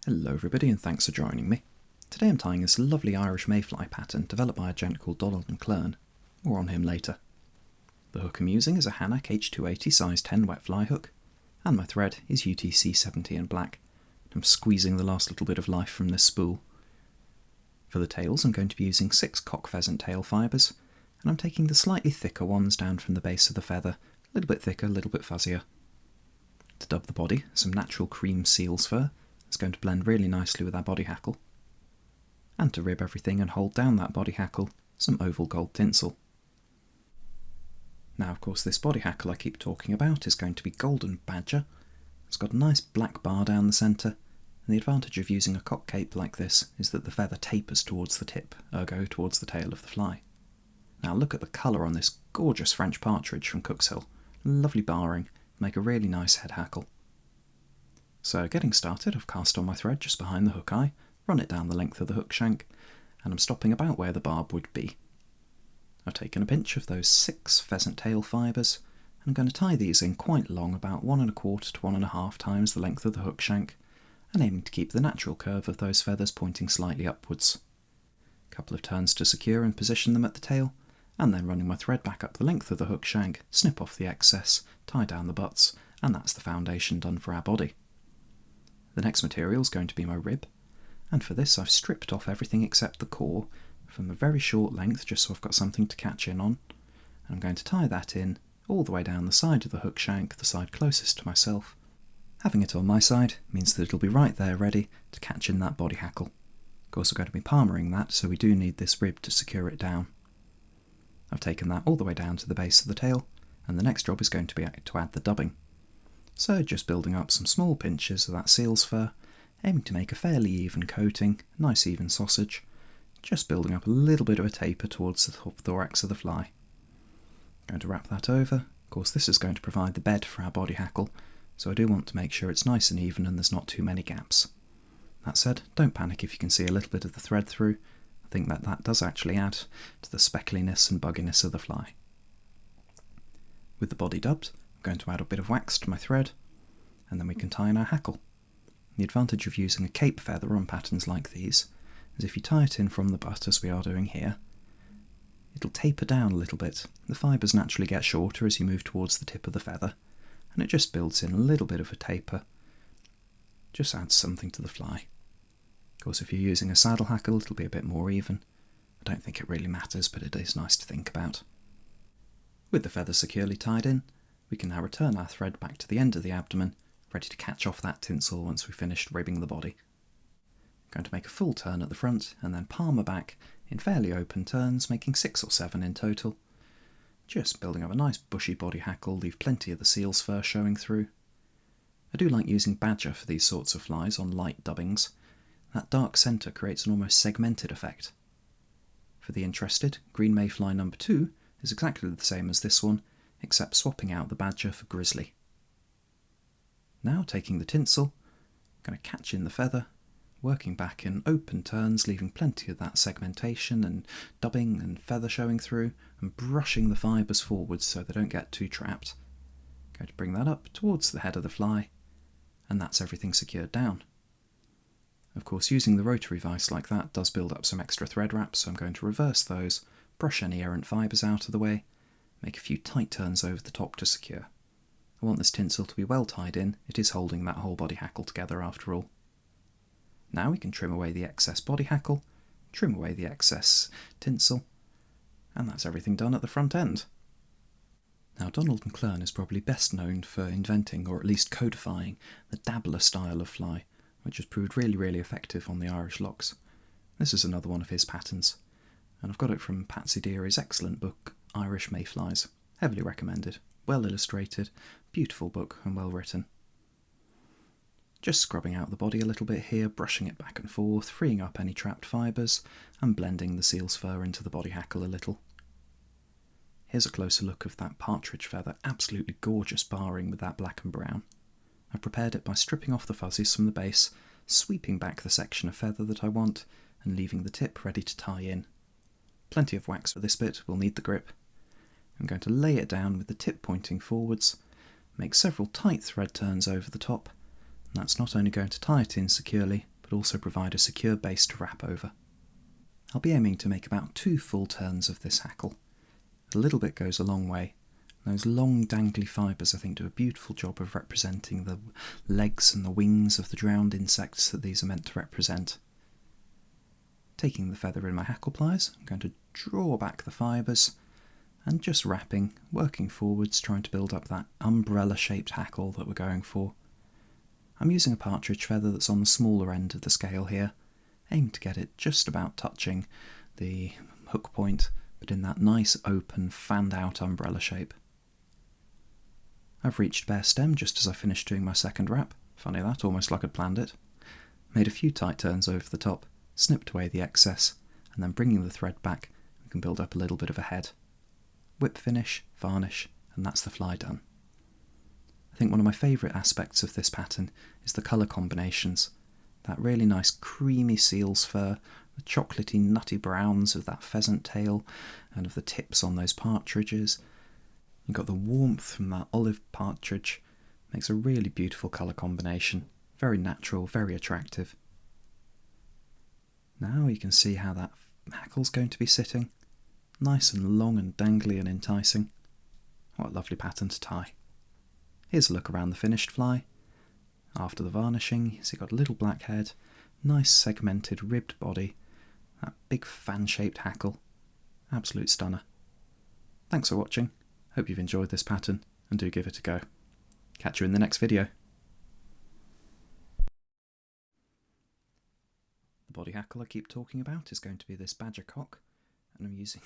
Hello everybody and thanks for joining me. Today I'm tying this lovely Irish Mayfly pattern developed by a gent called Donald McClearn. More on him later. The hook I'm using is a Hanak H280 size 10 wet fly hook, and my thread is UTC 70 in black. I'm squeezing the last little bit of life from this spool. For the tails I'm going to be using 6 cock pheasant tail fibres, and I'm taking the slightly thicker ones down from the base of the feather, a little bit thicker, a little bit fuzzier. To dub the body, some natural cream seal's fur. It's going to blend really nicely with our body hackle. And to rib everything and hold down that body hackle, some oval gold tinsel. Now of course this body hackle I keep talking about is going to be golden badger. It's got a nice black bar down the centre, and the advantage of using a cock cape like this is that the feather tapers towards the tip, ergo towards the tail of the fly. Now look at the colour on this gorgeous French Partridge from Cookshill. Lovely barring, make a really nice head hackle. So getting started, I've cast on my thread just behind the hook eye, run it down the length of the hook shank, and I'm stopping about where the barb would be. I've taken a pinch of those 6 pheasant tail fibres, and I'm going to tie these in quite long, about 1 1/4 to 1 1/2 times the length of the hook shank, and aiming to keep the natural curve of those feathers pointing slightly upwards. A couple of turns to secure and position them at the tail, and then running my thread back up the length of the hook shank, snip off the excess, tie down the butts, and that's the foundation done for our body. The next material is going to be my rib, and for this I've stripped off everything except the core from a very short length just so I've got something to catch in on. And I'm going to tie that in all the way down the side of the hook shank, the side closest to myself. Having it on my side means that it'll be right there ready to catch in that body hackle. Of course we're going to be palmering that, so we do need this rib to secure it down. I've taken that all the way down to the base of the tail, and the next job is going to be to add the dubbing. So just building up some small pinches of that seal's fur, aiming to make a fairly even coating, nice even sausage, just building up a little bit of a taper towards the thorax of the fly. Going to wrap that over. Of course this is going to provide the bed for our body hackle, so I do want to make sure it's nice and even and there's not too many gaps. That said, don't panic if you can see a little bit of the thread through. I think that does actually add to the speckliness and bugginess of the fly. With the body dubbed, I'm going to add a bit of wax to my thread, and then we can tie in our hackle. The advantage of using a cape feather on patterns like these is if you tie it in from the butt, as we are doing here, it'll taper down a little bit. The fibres naturally get shorter as you move towards the tip of the feather, and it just builds in a little bit of a taper. Just adds something to the fly. Of course, if you're using a saddle hackle, it'll be a bit more even. I don't think it really matters, but it is nice to think about. With the feather securely tied in, we can now return our thread back to the end of the abdomen, ready to catch off that tinsel once we've finished ribbing the body. I'm going to make a full turn at the front and then palmer back in fairly open turns, making 6 or 7 in total. Just building up a nice bushy body hackle, leave plenty of the seal's fur showing through. I do like using badger for these sorts of flies on light dubbings. That dark centre creates an almost segmented effect. For the interested, green Mayfly number 2 is exactly the same as this one, except swapping out the badger for grizzly. Now taking the tinsel, I'm going to catch in the feather, working back in open turns, leaving plenty of that segmentation and dubbing and feather showing through, and brushing the fibres forwards so they don't get too trapped. Going to bring that up towards the head of the fly, and that's everything secured down. Of course, using the rotary vise like that does build up some extra thread wraps, so I'm going to reverse those, brush any errant fibres out of the way, make a few tight turns over the top to secure. I want this tinsel to be well tied in, it is holding that whole body hackle together after all. Now we can trim away the excess body hackle, trim away the excess tinsel, and that's everything done at the front end. Now Donald McClearn is probably best known for inventing, or at least codifying, the Dabbler style of fly, which has proved really effective on the Irish lochs. This is another one of his patterns, and I've got it from Patsy Deary's excellent book, Irish Mayflies. Heavily recommended, well illustrated, beautiful book and well written. Just scrubbing out the body a little bit here, brushing it back and forth, freeing up any trapped fibres, and blending the seal's fur into the body hackle a little. Here's a closer look of that partridge feather, absolutely gorgeous barring with that black and brown. I've prepared it by stripping off the fuzzies from the base, sweeping back the section of feather that I want, and leaving the tip ready to tie in. Plenty of wax for this bit, we'll need the grip. I'm going to lay it down with the tip pointing forwards, make several tight thread turns over the top, and that's not only going to tie it in securely, but also provide a secure base to wrap over. I'll be aiming to make about 2 full turns of this hackle. A little bit goes a long way. Those long dangly fibres I think do a beautiful job of representing the legs and the wings of the drowned insects that these are meant to represent. Taking the feather in my hackle pliers, I'm going to draw back the fibres and just wrapping, working forwards, trying to build up that umbrella-shaped hackle that we're going for. I'm using a partridge feather that's on the smaller end of the scale here. Aim to get it just about touching the hook point, but in that nice open, fanned-out umbrella shape. I've reached bare stem just as I finished doing my second wrap. Funny that, almost like I'd planned it. Made a few tight turns over the top, snipped away the excess, and then bringing the thread back, we can build up a little bit of a head. Whip finish, varnish, and that's the fly done. I think one of my favourite aspects of this pattern is the colour combinations. That really nice creamy seal's fur, the chocolatey nutty browns of that pheasant tail, and of the tips on those partridges. You've got the warmth from that olive partridge. Makes a really beautiful colour combination. Very natural, very attractive. Now you can see how that hackle's going to be sitting. Nice and long and dangly and enticing. What a lovely pattern to tie. Here's a look around the finished fly. After the varnishing, you see got a little black head, nice segmented ribbed body, that big fan-shaped hackle. Absolute stunner. Thanks for watching. Hope you've enjoyed this pattern, and do give it a go. Catch you in the next video. The body hackle I keep talking about is going to be this badger cock, and I'm using